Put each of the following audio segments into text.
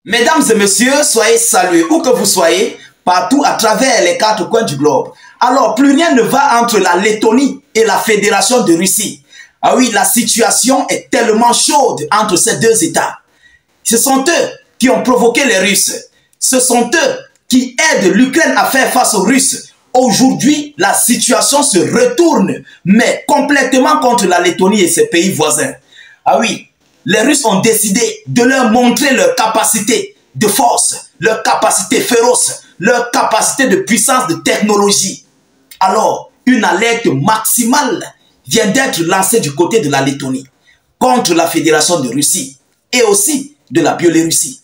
Mesdames et messieurs, soyez salués où que vous soyez, partout à travers les quatre coins du globe. Alors, plus rien ne va entre la Lettonie et la Fédération de Russie. Ah oui, la situation est tellement chaude entre ces deux États. Ce sont eux qui ont provoqué les Russes. Ce sont eux qui aident l'Ukraine à faire face aux Russes. Aujourd'hui, la situation se retourne, mais complètement contre la Lettonie et ses pays voisins. Ah oui, les Russes ont décidé de leur montrer leur capacité de force, leur capacité féroce, leur capacité de puissance de technologie. Alors, une alerte maximale vient d'être lancée du côté de la Lettonie contre la Fédération de Russie et aussi de la Biélorussie.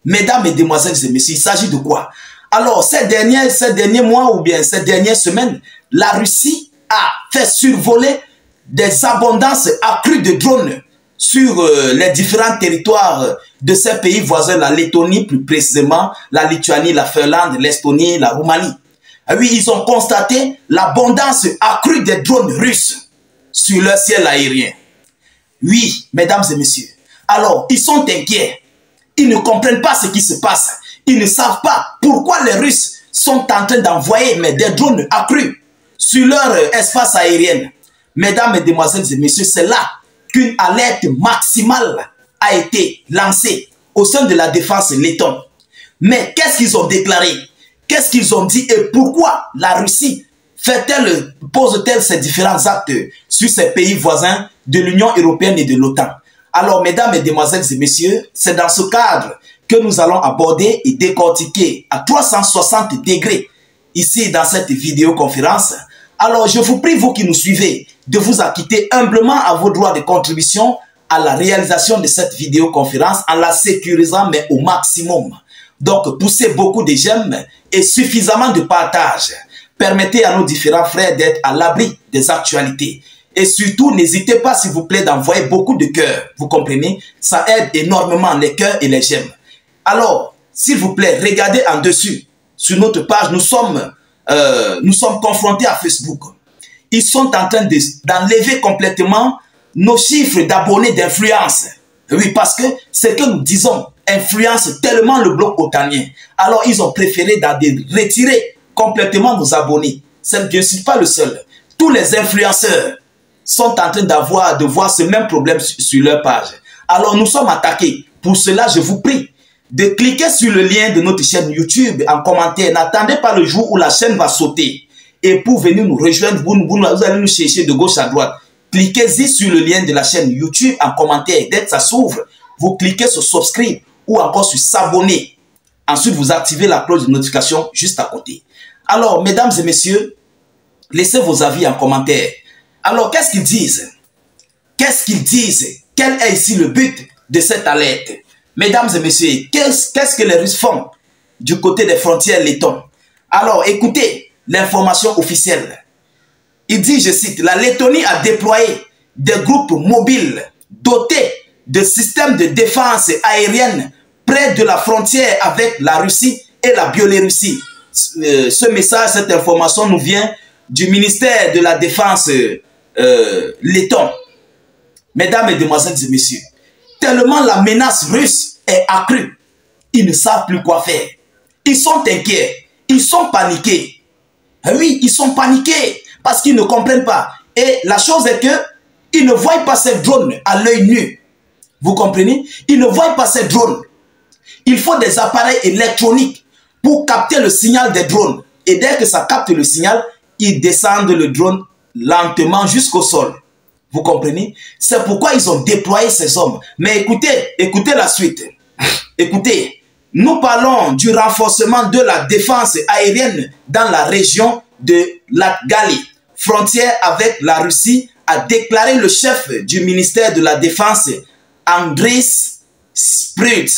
Mesdames, mesdemoiselles et messieurs, il s'agit de quoi? Alors, ces derniers mois ou bien ces dernières semaines, la Russie a fait survoler des abondances accrues de drones sur les différents territoires de ces pays voisins, la Lettonie plus précisément, la Lituanie, la Finlande, l'Estonie, la Roumanie. Ah oui, ils ont constaté l'abondance accrue des drones russes sur leur ciel aérien. Oui, mesdames et messieurs. Alors, ils sont inquiets. Ils ne comprennent pas ce qui se passe. Ils ne savent pas pourquoi les Russes sont en train d'envoyer des drones accrus sur leur espace aérien. Mesdames, mesdemoiselles et messieurs, c'est là qu'une alerte maximale a été lancée au sein de la défense lettonne. Mais qu'est-ce qu'ils ont déclaré? Qu'est-ce qu'ils ont dit et pourquoi la Russie pose-t-elle ces différents actes sur ces pays voisins de l'Union européenne et de l'OTAN? Alors, mesdames, mesdemoiselles et messieurs, c'est dans ce cadre que nous allons aborder et décortiquer à 360 degrés ici dans cette vidéoconférence. Alors, je vous prie, vous qui nous suivez, de vous acquitter humblement à vos droits de contribution à la réalisation de cette vidéoconférence en la sécurisant, mais au maximum. Donc, poussez beaucoup de j'aime et suffisamment de partage. Permettez à nos différents frères d'être à l'abri des actualités. Et surtout, n'hésitez pas, s'il vous plaît, d'envoyer beaucoup de cœurs. Vous comprenez? Ça aide énormément les cœurs et les j'aime. Alors, s'il vous plaît, regardez en dessus. Sur notre page, nous sommes confrontés à Facebook. Ils sont en train d'enlever complètement nos chiffres d'abonnés d'influence. Oui, parce que ce que nous disons influence tellement le bloc otanien. Alors, ils ont préféré retirer complètement nos abonnés. Je ne suis pas le seul. Tous les influenceurs sont en train de voir ce même problème sur leur page. Alors, nous sommes attaqués. Pour cela, je vous prie de cliquer sur le lien de notre chaîne YouTube en commentaire. N'attendez pas le jour où la chaîne va sauter. Et pour venir nous rejoindre, vous allez nous chercher de gauche à droite. Cliquez-y sur le lien de la chaîne YouTube en commentaire. Dès que ça s'ouvre, vous cliquez sur subscribe ou encore sur s'abonner. Ensuite, vous activez la cloche de notification juste à côté. Alors, mesdames et messieurs, laissez vos avis en commentaire. Alors, qu'est-ce qu'ils disent? Qu'est-ce qu'ils disent? Quel est ici le but de cette alerte? Mesdames et messieurs, qu'est-ce que les Russes font du côté des frontières lettonnes? Alors, écoutez l'information officielle. Il dit, je cite, la Lettonie a déployé des groupes mobiles dotés de systèmes de défense aérienne près de la frontière avec la Russie et la Biélorussie. Ce message, cette information nous vient du ministère de la Défense letton. Mesdames, mesdemoiselles et messieurs, tellement la menace russe est accrue, ils ne savent plus quoi faire. Ils sont inquiets, ils sont paniqués. Oui, ils sont paniqués parce qu'ils ne comprennent pas. Et la chose est que ils ne voient pas ces drones à l'œil nu. Vous comprenez? Ils ne voient pas ces drones. Il faut des appareils électroniques pour capter le signal des drones. Et dès que ça capte le signal, ils descendent le drone lentement jusqu'au sol. Vous comprenez? C'est pourquoi ils ont déployé ces hommes. Mais écoutez la suite. Écoutez, nous parlons du renforcement de la défense aérienne dans la région de Latgali, frontière avec la Russie, a déclaré le chef du ministère de la Défense, Andris Sprud.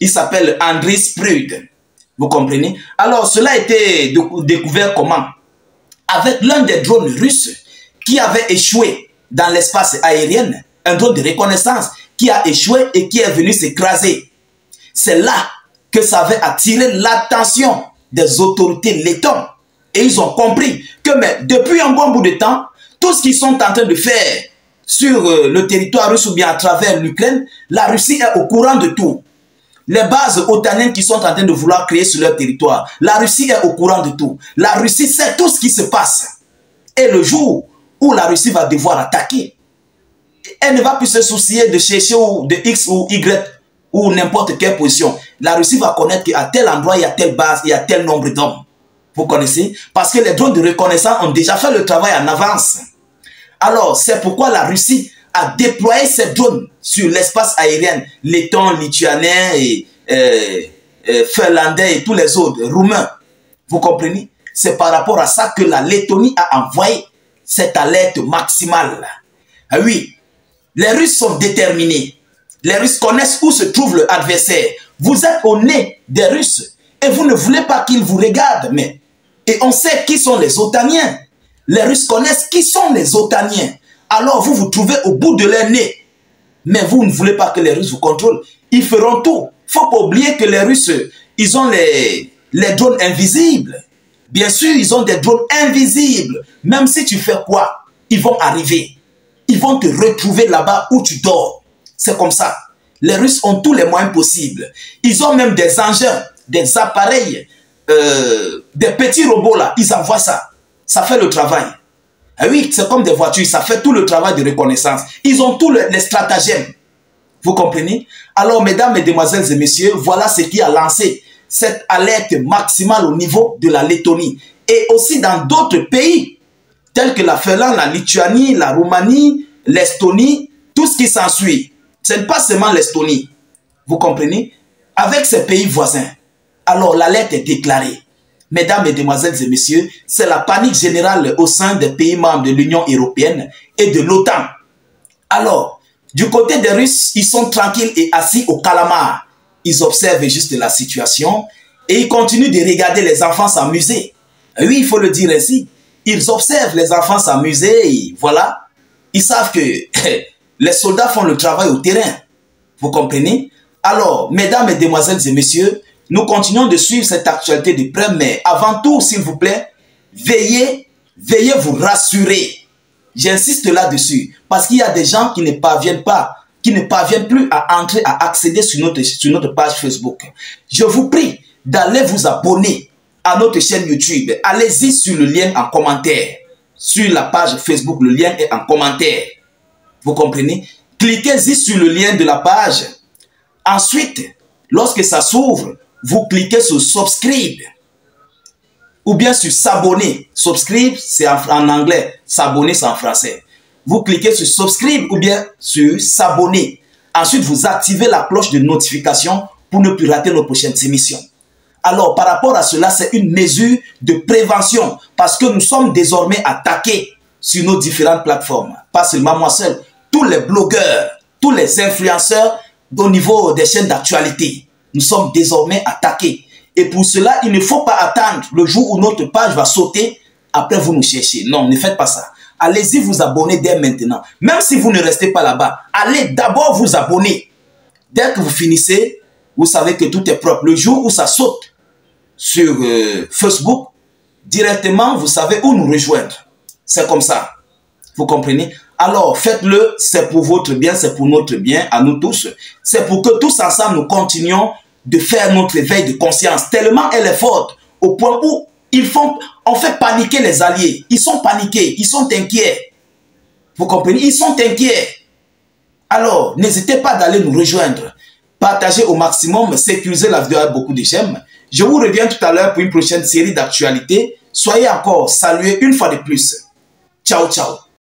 Il s'appelle Andris Sprud. Vous comprenez? Alors, cela a été découvert comment? Avec l'un des drones russes qui avait échoué dans l'espace aérien, un drone de reconnaissance qui a échoué et qui est venu s'écraser. C'est là que ça avait attiré l'attention des autorités lettonnes. Et ils ont compris que depuis un bon bout de temps, tout ce qu'ils sont en train de faire sur le territoire russe ou bien à travers l'Ukraine, la Russie est au courant de tout. les bases otaniennes qui sont en train de vouloir créer sur leur territoire. La Russie est au courant de tout. La Russie sait tout ce qui se passe. Et le jour où la Russie va devoir attaquer, elle ne va plus se soucier de chercher de X ou Y ou n'importe quelle position. La Russie va connaître qu'à tel endroit, il y a telle base, il y a tel nombre d'hommes. Vous connaissez? Parce que les drones de reconnaissance ont déjà fait le travail en avance. Alors, c'est pourquoi la Russie a déployé ses drones sur l'espace aérien, letton, lituanien, et finlandais et tous les autres, roumains. Vous comprenez? C'est par rapport à ça que la Lettonie a envoyé cette alerte maximale. Ah oui, les Russes sont déterminés. Les Russes connaissent où se trouve leur adversaire. Vous êtes au nez des Russes et vous ne voulez pas qu'ils vous regardent. Mais, et on sait qui sont les Otaniens. Les Russes connaissent qui sont les Otaniens. Alors vous vous trouvez au bout de leur nez. Mais vous ne voulez pas que les Russes vous contrôlent. Ils feront tout. Il ne faut pas oublier que les Russes, ils ont les drones invisibles. Bien sûr, ils ont des drones invisibles. Même si tu fais quoi, ils vont arriver. Ils vont te retrouver là-bas où tu dors. C'est comme ça. Les Russes ont tous les moyens possibles. Ils ont même des engins, des appareils, des petits robots là. Ils envoient ça. Ça fait le travail. Ah oui, c'est comme des voitures. Ça fait tout le travail de reconnaissance. Ils ont tous les stratagèmes. Vous comprenez? Alors, mesdames, mesdemoiselles et messieurs, voilà ce qui a lancé cette alerte maximale au niveau de la Lettonie. Et aussi dans d'autres pays, tels que la Finlande, la Lituanie, la Roumanie, l'Estonie, tout ce qui s'ensuit. Ce n'est pas seulement l'Estonie. Vous comprenez? Avec ces pays voisins. Alors, l'alerte est déclarée. Mesdames, mesdemoiselles et messieurs, c'est la panique générale au sein des pays membres de l'Union européenne et de l'OTAN. Alors, du côté des Russes, ils sont tranquilles et assis au calamar. Ils observent juste la situation et ils continuent de regarder les enfants s'amuser. Oui, il faut le dire ainsi. Ils observent les enfants s'amuser et voilà. Ils savent que les soldats font le travail au terrain. Vous comprenez? Alors, mesdames, mesdemoiselles et messieurs, nous continuons de suivre cette actualité de près, mais avant tout, s'il vous plaît, veuillez vous rassurer. J'insiste là-dessus, parce qu'il y a des gens qui ne parviennent pas, qui ne parviennent plus à entrer, à accéder sur notre page Facebook. Je vous prie d'aller vous abonner à notre chaîne YouTube. Allez-y sur le lien en commentaire. Sur la page Facebook, le lien est en commentaire. Vous comprenez? Cliquez-y sur le lien de la page. Ensuite, lorsque ça s'ouvre, vous cliquez sur subscribe ou bien sur s'abonner. Subscribe, c'est en anglais. S'abonner, c'est en français. Vous cliquez sur subscribe ou bien sur s'abonner. Ensuite, vous activez la cloche de notification pour ne plus rater nos prochaines émissions. Alors, par rapport à cela, c'est une mesure de prévention parce que nous sommes désormais attaqués sur nos différentes plateformes. Pas seulement moi seul, tous les blogueurs, tous les influenceurs au niveau des chaînes d'actualité. Nous sommes désormais attaqués. Et pour cela, il ne faut pas attendre le jour où notre page va sauter. Après, vous nous cherchez. Non, ne faites pas ça. Allez-y vous abonner dès maintenant. Même si vous ne restez pas là-bas, allez d'abord vous abonner. Dès que vous finissez, vous savez que tout est propre. Le jour où ça saute sur Facebook, directement, vous savez où nous rejoindre. C'est comme ça. Vous comprenez? Alors, faites-le. C'est pour votre bien, c'est pour notre bien, à nous tous. C'est pour que tous ensemble, nous continuions de faire notre éveil de conscience. Tellement elle est forte, au point où on fait paniquer les alliés. Ils sont paniqués, ils sont inquiets. Vous comprenez? Ils sont inquiets. Alors, n'hésitez pas d'aller nous rejoindre. Partagez au maximum, sécurisez la vidéo avec beaucoup de j'aime. Je vous reviens tout à l'heure pour une prochaine série d'actualités. Soyez encore salués une fois de plus. Ciao, ciao.